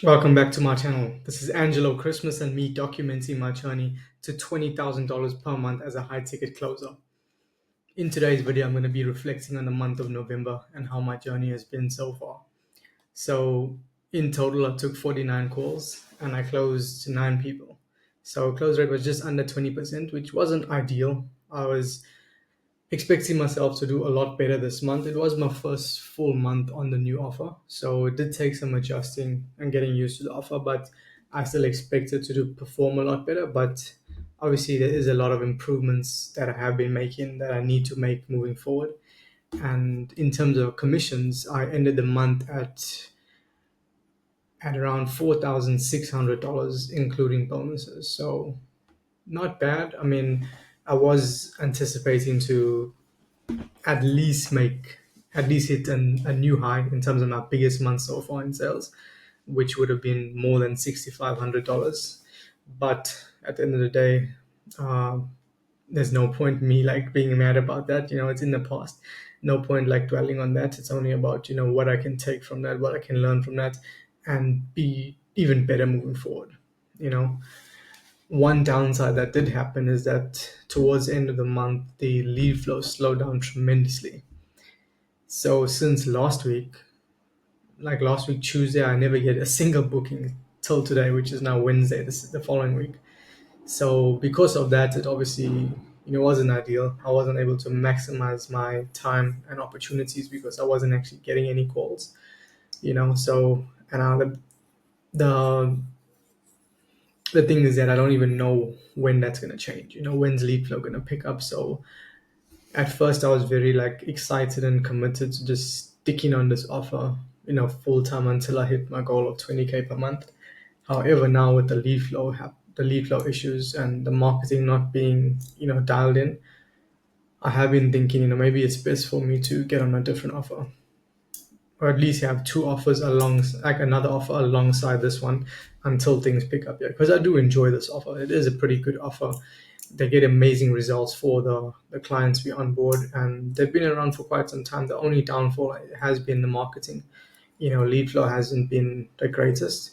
Welcome back to my channel. This is Angelo Christmas and me documenting my journey to $20,000 per month as a high ticket closer. In today's video, I'm going to be reflecting on the month of November and how my journey has been so far. So, in total, I took 49 calls and I closed 9 people. So, close rate was just under 20%, which wasn't ideal. I was expecting myself to do a lot better this month. It was my first full month on the new offer, so it did take some adjusting and getting used to the offer, but I still expected to do perform a lot better. But obviously there is a lot of improvements that I have been making that I need to make moving forward. And in terms of commissions, I ended the month at around $4,600 including bonuses. So not bad. I mean, I was anticipating to at least make at least hit a new high in terms of my biggest month so far in sales, which would have been more than $6,500. But at the end of the day, uh, there's no point me like being mad about that. It's in the past. No point like dwelling on that. It's only about what I can take from that, what I can learn from that, and be even better moving forward. You know, one downside that did happen is that towards the end of the month, the lead flow slowed down tremendously. So since last week, like last week Tuesday, I never get a single booking till today, which is now Wednesday. This is the following week. So because of that, it obviously wasn't ideal. I wasn't able to maximize my time and opportunities because I wasn't actually getting any calls. So and the the thing is that I don't even know when that's gonna change. When's lead flow gonna pick up? So at first I was very like excited and committed to just sticking on this offer, full time until I hit my goal of 20K per month. However, now with the lead flow issues and the marketing not being, dialed in, I have been thinking, maybe it's best for me to get on a different offer, or at least have two offers like another offer alongside this one until things pick up. Yeah, because I do enjoy this offer. It is a pretty good offer. They get amazing results for the clients we onboard, and they've been around for quite some time. The only downfall has been the marketing. Lead flow hasn't been the greatest,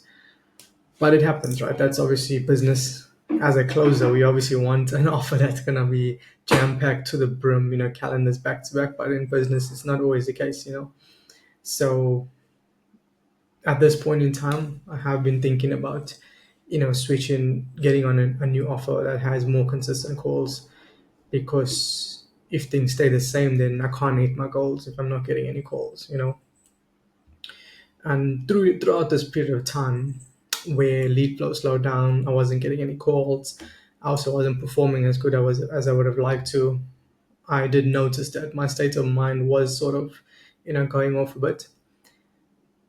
but it happens, right? That's obviously business. As a closer, we obviously want an offer that's gonna be jam packed to the brim, calendars back to back. But in business, it's not always the case. So at this point in time, I have been thinking about, switching, getting on a new offer that has more consistent calls, because if things stay the same, then I can't hit my goals if I'm not getting any calls. And throughout this period of time where lead flow slowed down, I wasn't getting any calls. I also wasn't performing as good as I would have liked to. I did notice that my state of mind was sort of, going off a bit,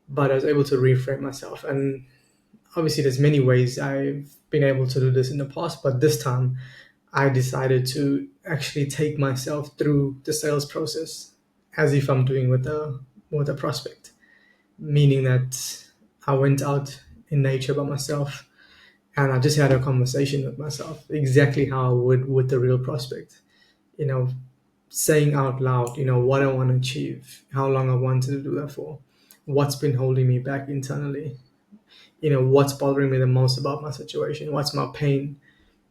but I was able to reframe myself. And obviously, there's many ways I've been able to do this in the past, but this time I decided to actually take myself through the sales process as if I'm doing with a prospect, meaning that I went out in nature by myself and I just had a conversation with myself exactly how I would with the real prospect. You know, saying out loud, what I want to achieve, how long I wanted to do that for, what's been holding me back internally, what's bothering me the most about my situation, what's my pain,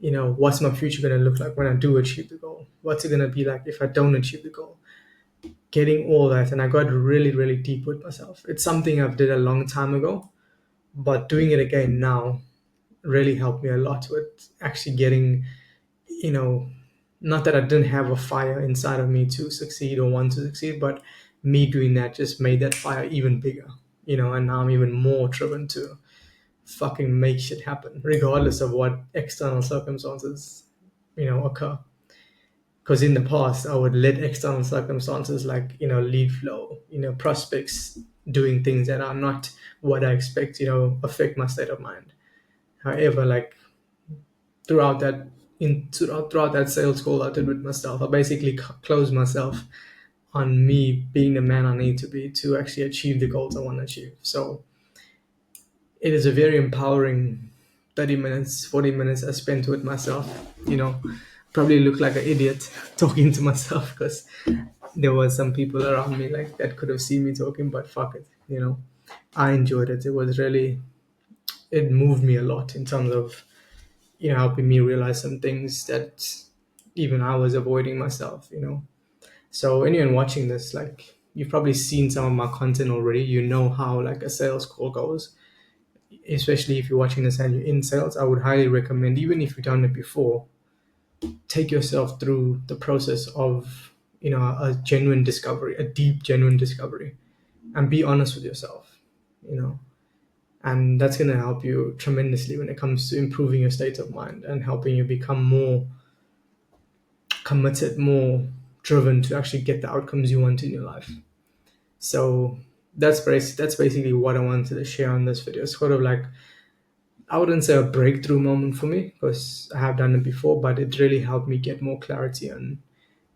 what's my future going to look like when I do achieve the goal, what's it going to be like if I don't achieve the goal. Getting all that, and I got really really deep with myself. It's something I've did a long time ago, but doing it again now really helped me a lot with actually getting, you know not that I didn't have a fire inside of me to succeed or want to succeed, but me doing that just made that fire even bigger. And now I'm even more driven to fucking make shit happen regardless of what external circumstances occur. Because in the past I would let external circumstances like lead flow, prospects doing things that are not what I expect, affect my state of mind. However, like throughout that throughout that sales call I did with myself, I basically closed myself on me being the man I need to be to actually achieve the goals I want to achieve. So it is a very empowering 30 minutes, 40 minutes I spent with myself. Probably look like an idiot talking to myself because there was some people around me like that could have seen me talking, but fuck it. I enjoyed it. It was really it moved me a lot in terms of helping me realize some things that even I was avoiding myself. So anyone watching this, like, you've probably seen some of my content already. You know how like a sales call goes, especially if you're watching this and you're in sales. I would highly recommend, even if you've done it before, take yourself through the process of a genuine discovery, a deep genuine discovery, and be honest with yourself. You know, and that's going to help you tremendously when it comes to improving your state of mind and helping you become more committed, more driven to actually get the outcomes you want in your life. So that's basically what I wanted to share on this video. It's sort of like, I wouldn't say a breakthrough moment for me because I have done it before, but it really helped me get more clarity on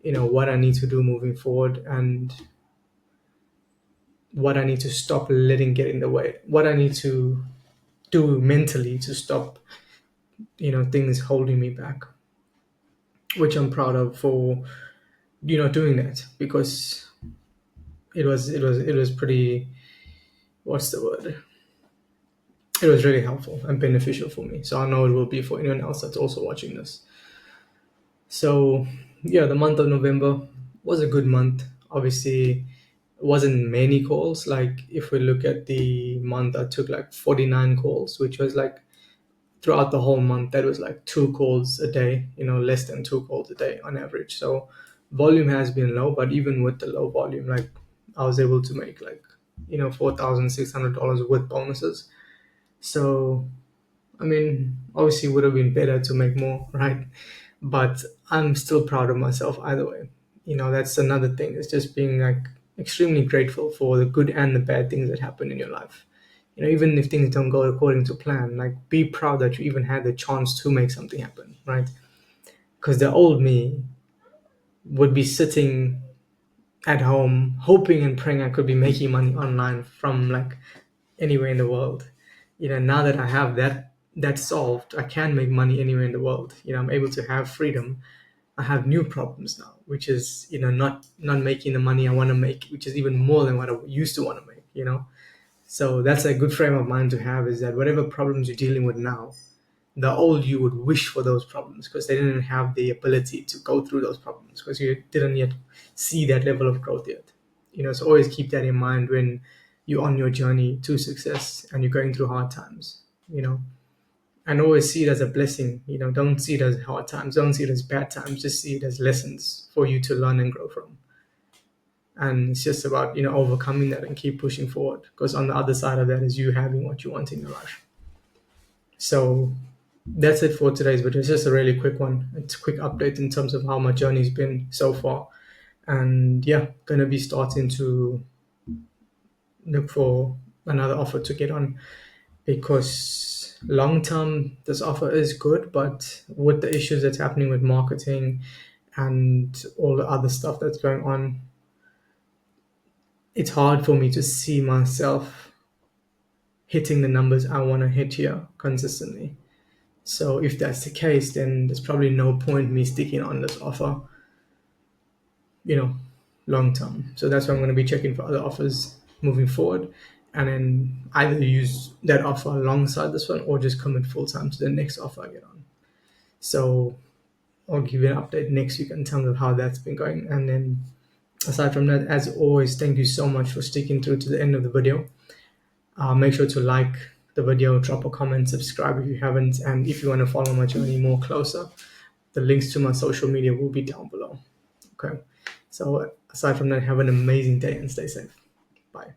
what I need to do moving forward, and what I need to stop letting get in the way, what I need to do mentally to stop things holding me back, which I'm proud of for doing that, because it was pretty, what's the word, it was really helpful and beneficial for me. So I know it will be for anyone else that's also watching this. So yeah, the month of November was a good month. Obviously, it wasn't many calls. Like, if we look at the month, I took like 49 calls, which was like, throughout the whole month, that was like 2 calls a day, less than 2 calls a day on average. So volume has been low, but even with the low volume, like, I was able to make like $4,600 with bonuses. So I mean, obviously, it would have been better to make more, right? But I'm still proud of myself either way. That's another thing. It's just being like extremely grateful for the good and the bad things that happen in your life. Even if things don't go according to plan, like, be proud that you even had the chance to make something happen, right? Because the old me would be sitting at home hoping and praying I could be making money online from like anywhere in the world. Now that I have that solved, I can make money anywhere in the world. I'm able to have freedom. I have new problems now, which is not making the money I want to make, which is even more than what I used to want to make. So that's a good frame of mind to have, is that whatever problems you're dealing with now, the old you would wish for those problems, because they didn't have the ability to go through those problems, because you didn't yet see that level of growth yet. So always keep that in mind when you're on your journey to success and you're going through hard times. And always see it as a blessing. Don't see it as hard times, don't see it as bad times, just see it as lessons for you to learn and grow from. And it's just about overcoming that and keep pushing forward, because on the other side of that is you having what you want in your life. So that's it for today's video. It's just a really quick one. It's a quick update in terms of how my journey's been so far. And yeah, gonna be starting to look for another offer to get on, because long term this offer is good, but with the issues that's happening with marketing and all the other stuff that's going on, it's hard for me to see myself hitting the numbers I want to hit here consistently. So if that's the case, then there's probably no point me sticking on this offer, you know, long term. So that's why I'm going to be checking for other offers moving forward, and then either use that offer alongside this one or just commit full time to the next offer I get on. So I'll give you an update next week in terms of how that's been going. And then aside from that, as always, thank you so much for sticking through to the end of the video. Make sure to like the video, drop a comment, subscribe if you haven't, and if you want to follow my journey more closer, the links to my social media will be down below. Okay. So aside from that, have an amazing day and stay safe. Bye.